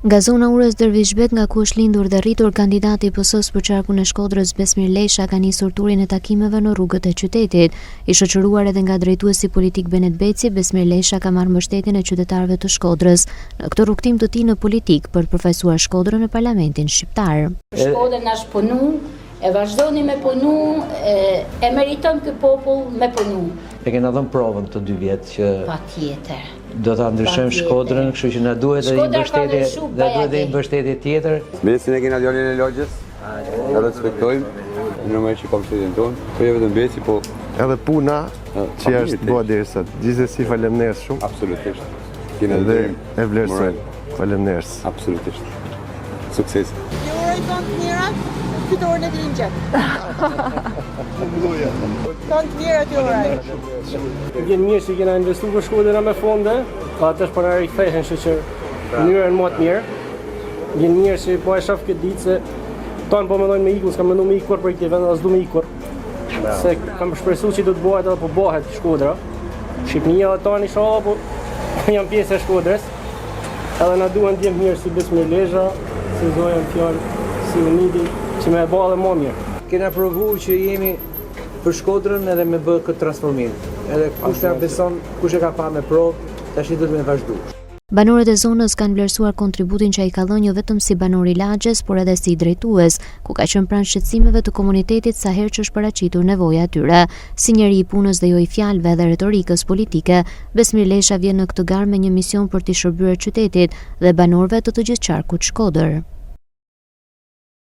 Nga zona Urës Dervishbek, nga ku është lindur dhe rritur kandidati i PS-s për qarkun e Shkodrës Besmir Lesha, ka nisur turin e takimeve në rrugët e qytetit. I shoqëruar edhe nga drejtuesi politik Benet Beci, Besmir Lesha ka marrë mbështetjen e qytetarëve të Shkodrës në këtë rrugtim të tij në politik për të përfaqësuar Shkodrën në Parlamentin shqiptar. Shkodra na shpunu, e vazhdoni me punu, e meriton ky popull me punu. E kena dhënë provën të 2 vjet që Patjetër. Do ta ndryshojmë Shkodrën, kështu që na duhet edhe një mbështetje tjetër. Mesin e kena djalin e lagjës, e respektojmë, normalisht që ka mbështetjen tonë, po jo vetëm Beci, po edhe puna që është bua deri sot. Gjithsesi faleminderit shumë. Absolutisht. Kena dhe e vlerësoj. Faleminderit. Absolutisht. Sukses. Ju uroj të mirat, fitoren e Grinxhit. Të mirat ju uroj. Vjen mirë që kena investuar për Shkodrën me fonde, ata është para rikthehen që në mënyrën më të mirë. Vjen mirë që po e shoh këtë ditë se tonë po mendojnë me ikur, s'kam menduar me ikur për këtë vend, as du me ikur. Se kam shpresuar që do të bëhet edhe po bëhet Shkodra. Shqipënia dhe tonë inshallah po janë pjesë e Shkodrës. Edhe na duhen të jemë mirë si Besmir Lesha, si Zoja fjalë, si Uniti, që me e bëhe edhe më mirë. Kena provuar që jemi për Shkodrën edhe me bë këtë transformim. Edhe kush na beson, kush e ka pa me provë, tash do të më vazhdu. Banorët e zonës kanë vlerësuar kontributin që ai ka dhënë jo vetëm si banor i lagjes, por edhe si drejtues, ku ka qenë pranë shqetësimeve të komunitetit sa herë që është paraqitur nevoja e tyre. Si njeri i punës dhe jo i fjalëve dhe retorikës politike, Besmir Lesha vjen në këtë garë me një mision për t'i shërbyer qytetit dhe banorëve të gjithë qarkut Shkodër.